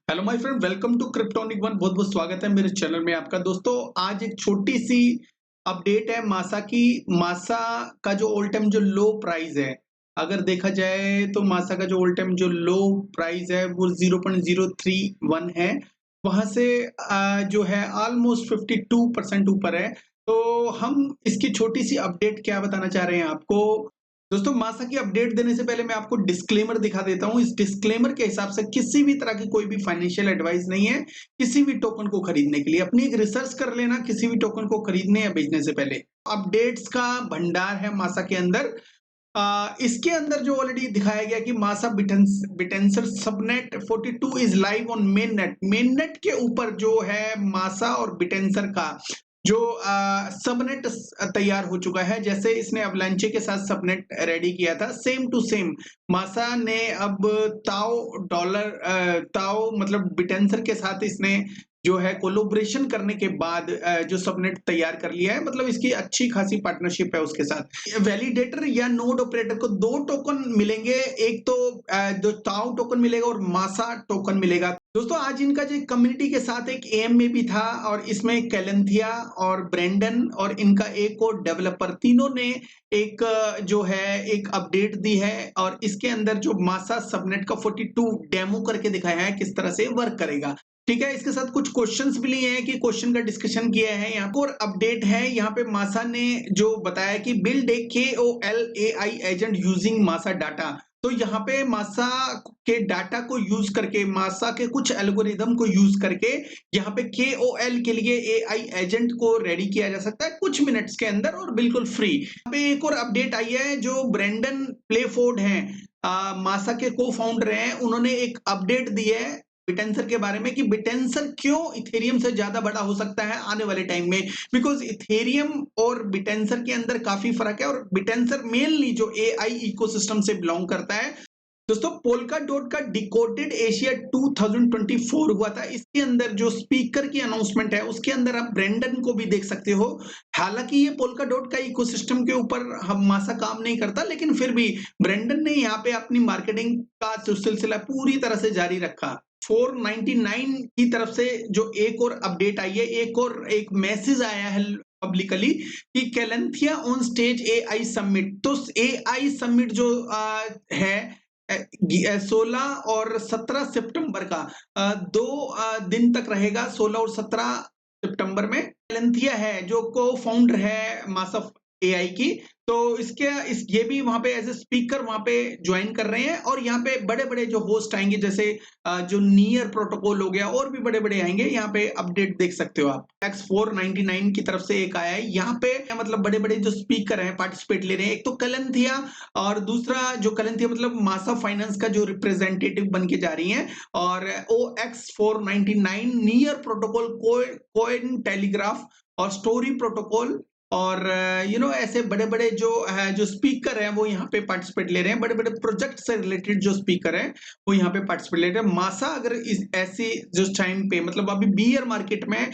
Hello my friend, welcome to Cryptonic one. बहुत बहुत स्वागत है मेरे चैनल में आपका। दोस्तों, आज एक छोटी सी अपडेट है मासा की। मासा का जो ऑल टाइम जो लो प्राइस है, अगर देखा जाए तो मासा का जो ऑल टाइम जो लो प्राइस है वो 0.031 है। वहां से जो है ऑलमोस्ट 52% ऊपर है। तो हम इसकी छोटी सी अपडेट क्या बताना चाह रहे हैं आपको। दोस्तों, मासा की अपडेट देने से पहले मैं आपको डिस्क्लेमर दिखा देता हूं। इस डिस्क्लेमर के हिसाब से किसी भी तरह की कोई भी फाइनेंशियल एडवाइस नहीं है किसी भी टोकन को खरीदने के लिए। अपनी एक रिसर्च कर लेना किसी भी टोकन को खरीदने या बेचने से पहले। अपडेट्स का भंडार है मासा के अंदर। इसके अंदर जो ऑलरेडी दिखाया गया कि Masa Bittensor subnet 42 is live on mainnet के ऊपर जो है मासा और बिटेंसर का जो सबनेट तैयार हो चुका है। जैसे इसने अवलांचे के साथ सबनेट रेडी किया था, सेम टू सेम मासा ने अब ताओ मतलब बिटेंसर के साथ इसने जो है कोलोब्रेशन करने के बाद जो सबनेट तैयार कर लिया है। मतलब इसकी अच्छी खासी पार्टनरशिप है उसके साथ। वैलिडेटर या नोड ऑपरेटर को दो टोकन मिलेंगे, एक तो जो ताओ टोकन मिलेगा और मासा टोकन मिलेगा। दोस्तों, आज इनका जो कम्युनिटी के साथ एक एम में भी था और इसमें कैलेंथिया और ब्रेंडन और इनका एक और डेवलपर तीनों ने एक जो है एक अपडेट दी है। और इसके अंदर जो मासा सबनेट का 42 डेमो करके दिखाया है किस तरह से वर्क करेगा। ठीक है, इसके साथ कुछ क्वेश्चंस भी लिए हैं कि क्वेश्चन का डिस्कशन किया है यहाँ पर। और अपडेट है यहाँ पे मासा ने जो बताया कि build a KOL AI agent using मासा डाटा। तो यहाँ पे मासा के डाटा को यूज करके, मासा के कुछ एल्गोरिदम को यूज करके यहाँ पे KOL के लिए AI एजेंट को रेडी किया जा सकता है कुछ मिनट्स के अंदर और बिल्कुल फ्री। यहाँ पे एक और अपडेट आई है, जो ब्रेंडन प्लेफोर्ड हैं, मासा के को फाउंडर हैं, उन्होंने एक अपडेट दी है बिटेंसर के बारे में कि बिटेंसर क्यों इथेरियम से ज्यादा बड़ा हो सकता है आने वाले टाइम में। बिकॉज इथेरियम और बिटेंसर के अंदर काफी फर्क है और बिटेंसर मेनली जो AI इकोसिस्टम से बिलोंग करता है। दोस्तों, पोल्का डॉट का डिकोडेड एशिया 2024 हुआ था। इसके अंदर जो स्पीकर की अनाउंसमेंट है उसके अंदर आप ब्रेंडन को भी देख सकते हो। हालांकि ये पोल्का डॉट का इकोसिस्टम के ऊपर हम मासा काम नहीं करता, लेकिन फिर भी ब्रेंडन ने यहाँ पे अपनी मार्केटिंग का जो सिलसिला पूरी तरह से जारी रखा। 499 की तरफ से जो एक और अपडेट आई है, एक मैसेज आया है पब्लिकली कि कैलेंथिया ऑन स्टेज AI समिट। तो AI समिट जो है 16 और 17 सितंबर का 2 दिन तक रहेगा। 16 और 17 सितंबर में कैलेंथिया है जो को फाउंडर है मासा AI की। तो ये भी वहां पे एज ए स्पीकर वहां पे ज्वाइन कर रहे हैं। और यहाँ पे बड़े बड़े जो होस्ट आएंगे, जैसे जो नियर प्रोटोकॉल हो गया और भी बड़े बड़े आएंगे। यहाँ पे अपडेट देख सकते हो आप। X499 की तरफ से एक आया है यहाँ पे, मतलब बड़े बड़े जो स्पीकर हैं पार्टिसिपेट ले रहे हैं। एक तो कैलेंथिया और दूसरा जो कैलेंथिया मतलब मासा फाइनेंस का जो रिप्रेजेंटेटिव बन के जा रही हैं। और OX499 near protocol, coin telegraph और स्टोरी प्रोटोकॉल और ऐसे बड़े बड़े जो स्पीकर हैं वो यहाँ पे पार्टिसिपेट ले रहे हैं। बड़े बड़े प्रोजेक्ट से रिलेटेड जो स्पीकर हैं वो यहाँ पे पार्टिसिपेट ले रहे हैं। मासा अगर इस ऐसी जो टाइम पे, मतलब अभी बियर मार्केट में,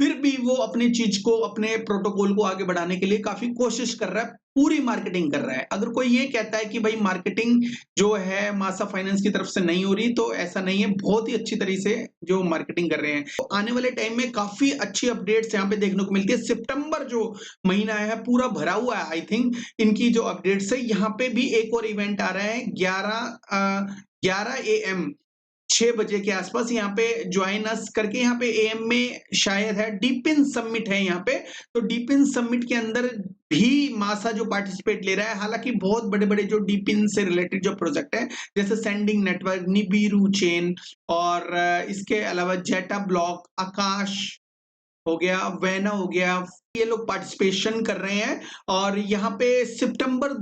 फिर भी वो अपनी चीज को, अपने प्रोटोकॉल को आगे बढ़ाने के लिए काफी कोशिश कर रहा है, पूरी मार्केटिंग कर रहा है। अगर कोई ये कहता है कि भाई मार्केटिंग जो है मासा फाइनेंस की तरफ से नहीं हो रही, तो ऐसा नहीं है। बहुत ही अच्छी तरीके से जो मार्केटिंग कर रहे हैं। तो आने वाले टाइम में काफी अच्छी अपडेट्स यहाँ पे देखने को मिलती है। सितंबर जो महीना है पूरा भरा हुआ है। आई थिंक इनकी जो अपडेट्स है, यहाँ पे भी एक और इवेंट आ रहा है 11 AM 6 बजे के आसपास। यहाँ पे ज्वाइन अस करके, यहाँ पे AM में शायद है डीपिन समिट है यहाँ पे। तो डीपिन समिट के अंदर भी मासा जो पार्टिसिपेट ले रहा है। हालांकि बहुत बड़े बड़े जो डीपिन से रिलेटेड जो प्रोजेक्ट है, जैसे सेंडिंग नेटवर्क, निबिरू चेन और इसके अलावा जेटा ब्लॉक, आकाश हो गया, वेना हो गया, ये लोग पार्टिसिपेशन कर रहे हैं। और यहाँ पे सितंबर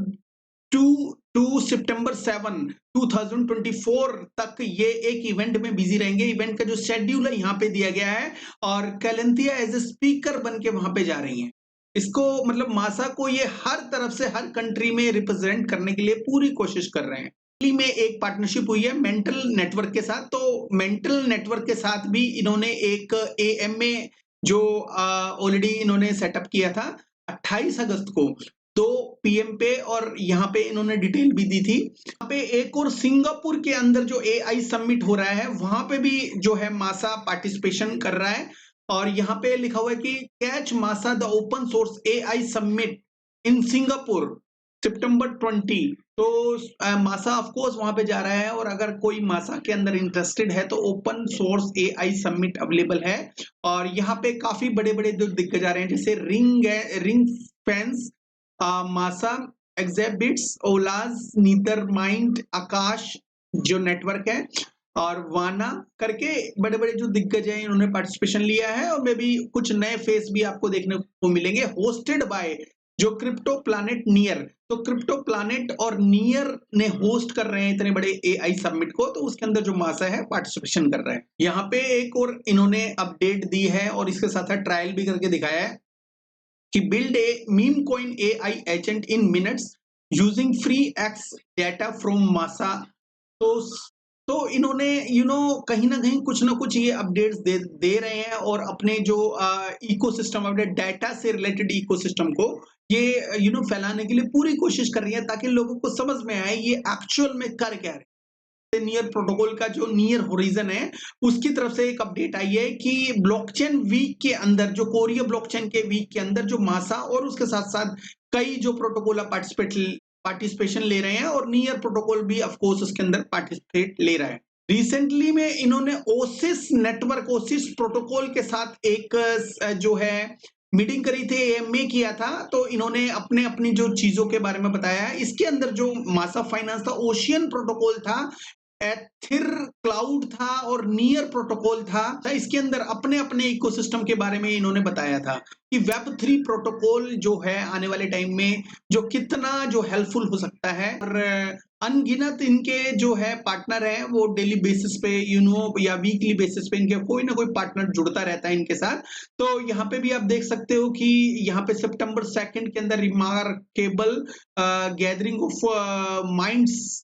2 टू सितंबर 7 2024 तक ये एक इवेंट में बिजी रहेंगे। इवेंट का जो शेड्यूल है यहाँ पे दिया गया है और कैलेंथिया एज ए स्पीकर बन के वहां पे जा रही हैं। इसको मतलब मासा को ये हर तरफ से, हर कंट्री में रिप्रेजेंट करने के लिए पूरी कोशिश कर रहे हैं। दिल्ली में एक पार्टनरशिप हुई है मेंटल नेटवर्क के साथ। तो मेंटल नेटवर्क के साथ भी इन्होंने एक AMA जो ऑलरेडी इन्होंने सेटअप किया था 28 अगस्त को। 2 पीएम पे, और यहाँ पे इन्होंने डिटेल भी दी थी। यहाँ पे एक और सिंगापुर के अंदर जो एआई समिट हो रहा है वहां पे भी जो है मासा पार्टिसिपेशन कर रहा है, और यहाँ पे लिखा हुआ है कि catch Masa the open source AI summit in Singapore सितंबर 20। तो मासा ऑफ कोर्स वहां पे जा रहा है, और अगर कोई मासा के अंदर इंटरेस्टेड है तो open source AI summit available है। और यहाँ पे काफी बड़े बड़े जो दिग्गज आ रहे हैं, जैसे रिंग फैंस, मासा एग्जिबिट्स, ओलाज, नीदर माइंड, आकाश जो नेटवर्क है, और वाना करके बड़े बड़े जो दिग्गज हैं इन्होंने पार्टिसिपेशन लिया है। और मे बी कुछ नए फेस भी आपको देखने को मिलेंगे, होस्टेड बाय जो क्रिप्टो प्लानेट नियर। तो क्रिप्टो प्लानेट और नियर ने होस्ट कर रहे हैं इतने बड़े एआई समिट को, तो उसके अंदर जो मासा है पार्टिसिपेशन कर रहा है। यहाँ पे एक और इन्होंने अपडेट दी है और इसके साथ साथ ट्रायल भी करके दिखाया है कि build a meme coin AI agent in minutes using free X data from Masa। तो इन्होंने कहीं ना कहीं कुछ ना कुछ ये अपडेट्स दे रहे हैं, और अपने जो इकोसिस्टम, अपने डाटा से रिलेटेड इकोसिस्टम को ये फैलाने के लिए पूरी कोशिश कर रही है, ताकि लोगों को समझ में आए ये एक्चुअल में कर क्या रहे। नियर प्रोटोकॉल का जो नियर होरिजन है उसकी तरफ से एक अपडेट आई है कि ब्लॉकचेन वीक के अंदर, जो कोरिया ब्लॉकचेन के वीक के अंदर जो मासा और उसके साथ साथ कई जो प्रोटोकॉल पार्टिसिपेशन ले रहे हैं, और नियर प्रोटोकॉल भी ऑफ कोर्स उसके अंदर पार्टिसिपेट ले रहा है। रिसेंटली में इन्होंने ओसिस नेटवर्क, ओसिस प्रोटोकॉल के साथ एक जो है मीटिंग करी थी, एएमए किया था। तो इन्होंने अपने अपनी जो चीजों के बारे में बताया है। इसके अंदर जो मासा फाइनेंस था, ओशियन प्रोटोकॉल था, एथिर क्लाउड था, और नियर प्रोटोकॉल था। इसके अंदर अपने अपने इकोसिस्टम के बारे में इन्होंने बताया था कि वेब 3 प्रोटोकॉल जो है आने वाले टाइम में जो कितना जो हेल्पफुल हो सकता है। और अनगिनत इनके जो है पार्टनर हैं, वो डेली बेसिस पे या वीकली बेसिस पे इनके कोई ना कोई पार्टनर जुड़ता रहता है इनके साथ। तो यहाँ पे भी आप देख सकते हो कि यहाँ पे सितंबर 2 के अंदर remarkable gathering of minds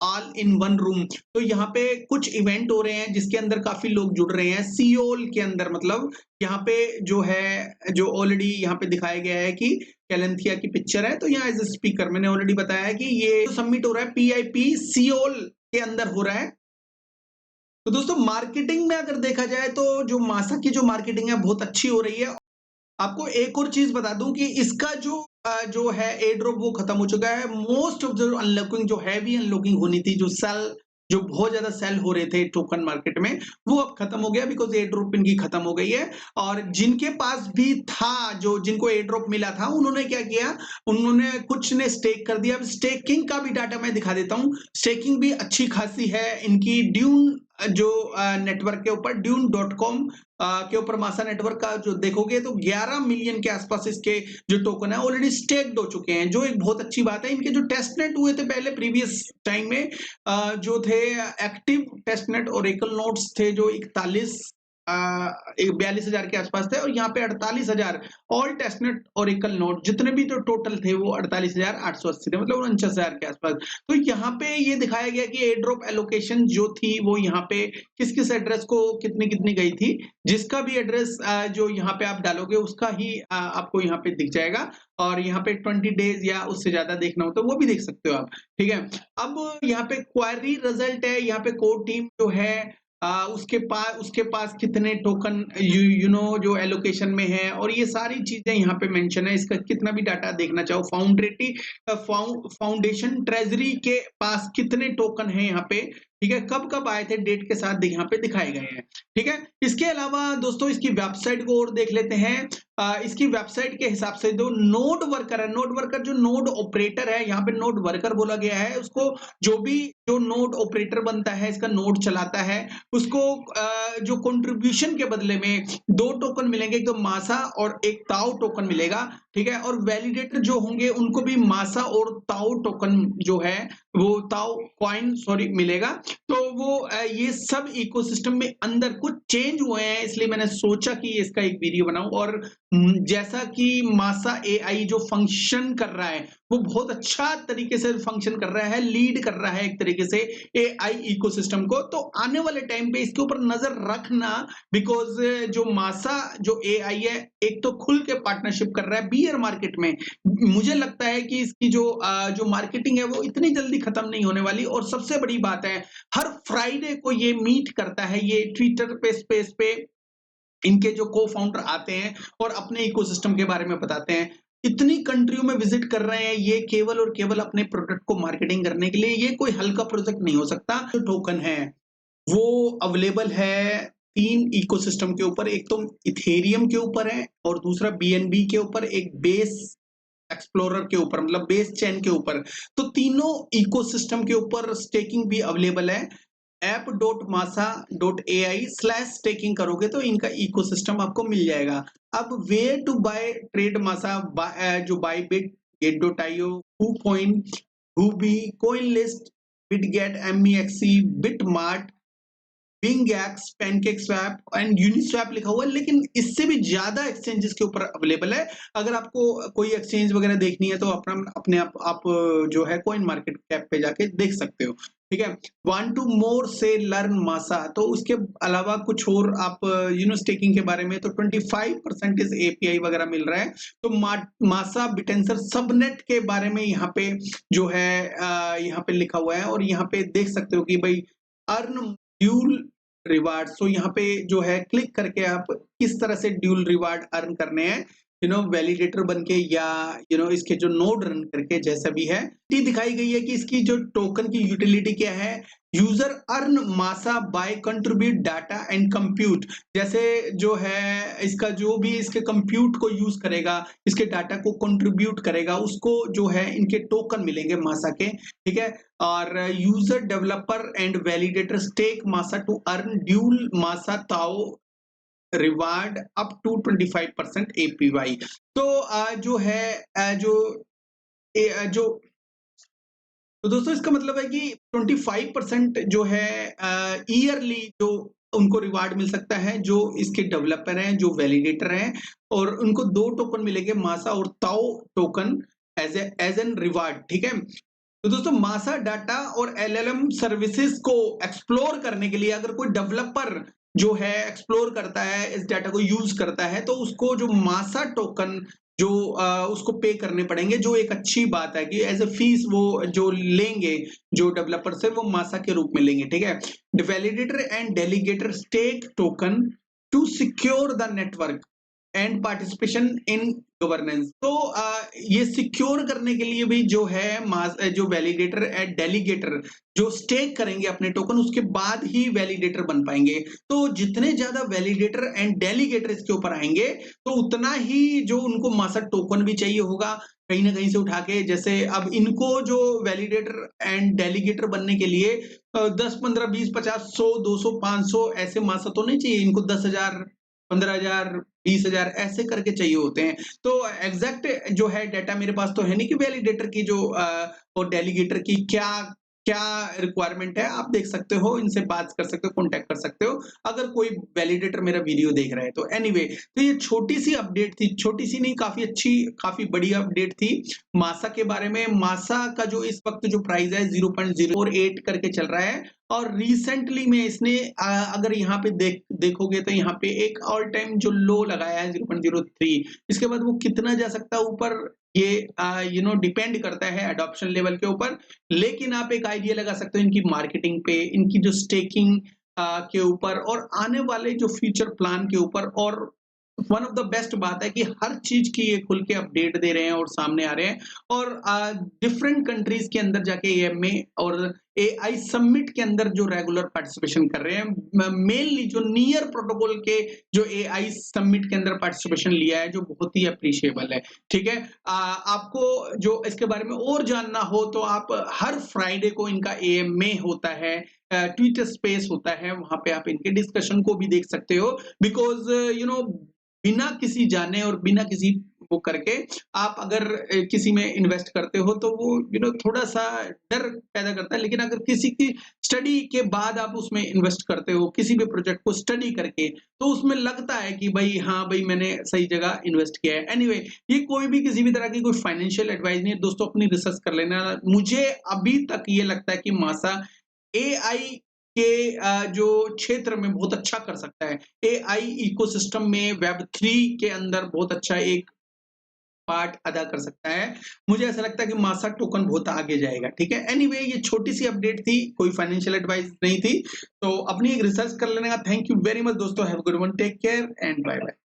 all in one room. तो यहाँ पे कुछ इवेंट हो रहे हैं जिसके अंदर काफी लोग जुड़ रहे हैं सियोल के अंदर। मतलब यहाँ पे जो है, जो ऑलरेडी यहाँ पे दिखाया गया है कि कैलेंथिया की पिक्चर है। तो यहाँ एज ए स्पीकर मैंने ऑलरेडी बताया है कि ये सबमिट हो रहा है पीआईपी सियोल के अंदर हो रहा है। तो दोस्तों मार्केटिंग में अगर देखा जाए तो जो मासा की जो मार्केटिंग है बहुत अच्छी हो रही है। आपको एक और चीज बता दूं कि इसका जो है एयर ड्रॉप वो खत्म हो चुका है। मोस्ट ऑफ जो अनलॉकिंग, जो हैवी अनलॉकिंग होनी थी, जो सेल, जो बहुत ज्यादा सेल हो रहे थे टोकन मार्केट में, वो अब खत्म हो गया, बिकॉज एयर ड्रॉप इनकी खत्म हो गई है। और जिनके पास भी था, जो जिनको एयर ड्रॉप मिला था, उन्होंने क्या किया, उन्होंने कुछ ने स्टेक कर दिया। अब स्टेकिंग का भी डाटा मैं दिखा देता हूं। स्टेकिंग भी अच्छी खासी है इनकी। ड्यून जो नेटवर्क के ऊपर, ड्यून.com के ऊपर मासा नेटवर्क का जो देखोगे तो 11 मिलियन के आसपास इसके जो टोकन है ऑलरेडी स्टेक्ड हो चुके हैं, जो एक बहुत अच्छी बात है। इनके जो टेस्टनेट हुए थे पहले प्रीवियस टाइम में, जो थे एक्टिव टेस्टनेट ओरेकल नोड्स थे जो 42,000 के आसपास थे, और यहाँ पे 48,000 ऑल टेस्टनेट ओरेकल नोड जितने भी जो टोटल थे वो 48,880 थे, मतलब 49,000 के आसपास। तो यहाँ पे ये दिखाया गया कि एयर ड्रॉप एलोकेशन जो थी वो यहाँ पे किस किस एड्रेस को कितनी कितनी गई थी। जिसका भी एड्रेस जो यहाँ पे आप डालोगे उसका ही आपको यहाँ पे दिख जाएगा। और यहाँ पे 20 डेज या उससे ज्यादा देखना हो तो वो भी देख सकते हो आप। ठीक है, अब यहाँ पे क्वेरी रिजल्ट है। यहाँ पे कोर टीम जो है उसके पास कितने टोकन जो एलोकेशन में है, और ये सारी चीजें यहाँ पे मेंशन है। इसका कितना भी डाटा देखना चाहो, फाउंडेशन ट्रेजरी के पास कितने टोकन है यहाँ पे, ठीक है, कब कब आए थे, डेट के साथ यहाँ पे दिखाए गए हैं। ठीक है, इसके अलावा दोस्तों इसकी वेबसाइट को और देख लेते हैं। इसकी वेबसाइट के हिसाब से जो नोड वर्कर है, नोड वर्कर जो नोड ऑपरेटर है, यहाँ पे नोड वर्कर बोला गया है उसको, जो नोड ऑपरेटर बनता है, इसका नोड चलाता है, उसको जो कंट्रीब्यूशन के बदले में 2 टोकन मिलेंगे, एक तो मासा और एक ताओ टोकन मिलेगा। ठीक है, और वैलिडेटर जो होंगे उनको भी मासा और ताओ टोकन जो है वो ताओ कॉइन मिलेगा। तो वो ये सब इकोसिस्टम में अंदर कुछ चेंज हुए हैं, इसलिए मैंने सोचा कि इसका एक वीडियो बनाऊं। और जैसा कि मासा एआई जो फंक्शन कर रहा है, वो बहुत अच्छा तरीके से फंक्शन कर रहा है, लीड कर रहा है एक तरीके से एआई इकोसिस्टम को। तो आने वाले टाइम पे इसके ऊपर नजर रखना, बिकॉज जो मासा जो एआई है, एक तो खुल के पार्टनरशिप कर रहा है बियर मार्केट में। मुझे लगता है कि इसकी जो मार्केटिंग है वो इतनी जल्दी खत्म नहीं होने वाली। और सबसे बड़ी बात है, हर फ्राइडे को ये मीट करता है, ये ट्विटर पे स्पेस पे इनके जो को फाउंडर आते हैं और अपने इकोसिस्टम के बारे में बताते हैं। इतनी कंट्रियों में विजिट कर रहे हैं ये केवल और केवल अपने प्रोडक्ट को मार्केटिंग करने के लिए। ये कोई हल्का प्रोजेक्ट नहीं हो सकता। जो टोकन है वो अवेलेबल है 3 इकोसिस्टम के ऊपर। एक तो इथेरियम के ऊपर है और दूसरा बीएनबी के ऊपर, एक बेस एक्सप्लोरर के ऊपर, मतलब बेस चेन के ऊपर। तो तीनों इकोसिस्टम के ऊपर स्टेकिंग भी अवेलेबल है। app.masa.ai/staking करोगे तो इनका इकोसिस्टम आपको मिल जाएगा। अब way to bye trade Masa, जो बायबिट, गेट.io, KuCoin, Huobi, CoinList, BitGet, MEXC, Bitmart, BingX, PancakeSwap and Uniswap लिखा हुआ है, लेकिन इससे भी ज्यादा एक्सचेंजेस के ऊपर अवेलेबल है। अगर आपको कोई एक्सचेंज वगैरह देखनी है तो अपने आप जो है कॉइन मार्केट कैप पे जाके देख सकते हो। ठीक है। वांट टू मोर से लर्न मासा, तो उसके अलावा कुछ और आप स्टेकिंग के बारे में, तो 25% एपीआई वगैरह मिल रहा है। तो मासा बिटेंसर सबनेट के बारे में यहाँ पे जो है यहाँ पे लिखा हुआ है। और यहाँ पे देख सकते हो कि भाई अर्न ड्यूल रिवार्ड। सो यहाँ पे जो है क्लिक करके आप किस तरह से ड्यूल रिवार्ड अर्न करने हैं, वैलिडेटर बन के या इसके जो नोड रन करके, जैसा भी है। दिखाई गई है कि इसकी जो टोकन की यूटिलिटी क्या है। User earn Masa by contribute data and compute. जैसे जो है इसका जो भी इसके कंप्यूट को यूज करेगा, इसके डाटा को कंट्रीब्यूट करेगा, उसको जो है इनके टोकन मिलेंगे मासा के। ठीक है। और user developer and validator stake Masa to earn dual Masa TAO reward up to 25% APY. तो जो है जो तो दोस्तों इसका मतलब है कि 25% जो है ईयरली जो उनको रिवार्ड मिल सकता है, जो इसके डेवलपर हैं, जो वैलिडेटर हैं। और उनको 2 टोकन मिलेंगे, मासा और ताओ टोकन एज एन रिवार्ड। ठीक है। तो दोस्तों मासा डाटा और एलएलएम सर्विसेज को एक्सप्लोर करने के लिए अगर कोई डेवलपर जो है एक्सप्लोर करता है, इस डाटा को यूज करता है, तो उसको जो मासा टोकन जो उसको पे करने पड़ेंगे, जो एक अच्छी बात है कि एज ए फीस वो जो लेंगे जो डेवलपर से, वो मासा के रूप में लेंगे। ठीक है। Validator and delegator stake token to secure the network and participation in governance. तो ये सिक्योर करने के लिए भी जो है जो वैलिडेटर एंड डेलीगेटर जो स्टेक करेंगे अपने टोकन, उसके बाद ही वैलिडेटर बन पाएंगे। तो जितने ज्यादा वैलिडेटर एंड डेलीगेटर इसके ऊपर आएंगे, तो उतना ही जो उनको मासा टोकन भी चाहिए होगा कहीं ना कहीं से उठा के। जैसे अब इनको जो वैलिडेटर एंड डेलीगेटर बनने के लिए 10, 15, 20, 50, 100, 200, 500 ऐसे मासा तो नहीं चाहिए इनको। 10,000, 15,000, 20,000 ऐसे करके चाहिए होते हैं। तो एग्जैक्ट जो है डाटा मेरे पास तो है नहीं कि वैलिडेटर की जो और डेलीगेटर की क्या क्या रिक्वायरमेंट है। आप देख सकते हो, इनसे बात कर सकते हो, कांटेक्ट कर सकते हो अगर कोई वैलिडेटर मेरा वीडियो देख रहा है तो। एनीवे, तो ये छोटी सी अपडेट थी, छोटी सी नहीं, काफी अच्छी, काफी बढ़िया अपडेट थी मासा के बारे में। मासा का जो इस वक्त जो प्राइस है 0.048 करके चल रहा है। और रिसेंटली में इसने अगर यहाँ पे देखोगे तो यहाँ पे एक ऑल टाइम जो लो लगाया है 0.03। इसके बाद वो कितना जा सकता है ऊपर, ये डिपेंड करता है एडॉप्शन लेवल के ऊपर। लेकिन आप एक आइडिया लगा सकते हो इनकी मार्केटिंग पे, इनकी जो स्टेकिंग के ऊपर और आने वाले जो फ्यूचर प्लान के ऊपर। और वन ऑफ द बेस्ट बात है कि हर चीज की ये खुल के अपडेट दे रहे हैं और सामने आ रहे हैं। और डिफरेंट कंट्रीज के अंदर जाके एएमए और एआई समिट के अंदर जो रेगुलर पार्टिसिपेशन कर रहे हैं। मेनली जो नियर प्रोटोकॉल के जो एआई समिट के अंदर पार्टिसिपेशन लिया है, जो बहुत ही अप्रिशिएबल है। ठीक है। आपको जो इसके बारे में और जानना हो तो आप हर फ्राइडे को इनका एएमए होता है, ट्विटर स्पेस होता है, वहां पे आप इनके डिस्कशन को भी देख सकते हो। बिकॉज बिना किसी जाने और बिना किसी वो करके आप अगर किसी में इन्वेस्ट करते हो तो वो थोड़ा-सा डर पैदा करता है। लेकिन अगर किसी की स्टडी के बाद आप उसमें इन्वेस्ट करते हो, किसी भी प्रोजेक्ट को स्टडी करके, तो उसमें लगता है कि भई हाँ, भई मैंने सही जगह इन्वेस्ट किया है। एनीवे ये कोई भी किसी भी तरह की कोई फाइनेंशियल एडवाइस नहीं है। दोस्तों अपनी रिसर्च कर लेना। मुझे अभी तक ये लगता है कि मासा एआई के जो क्षेत्र में बहुत अच्छा कर सकता है। एआई इकोसिस्टम में वेब 3 के अंदर बहुत अच्छा एक पार्ट अदा कर सकता है। मुझे ऐसा लगता है कि मासा टोकन बहुत आगे जाएगा, ठीक है? एनीवे ये छोटी-सी अपडेट थी, कोई फाइनेंशियल एडवाइस नहीं थी। तो अपनी एक रिसर्च कर लेने का थैंक यू वेरी मच दोस्तों। Have a good one, take care and bye bye.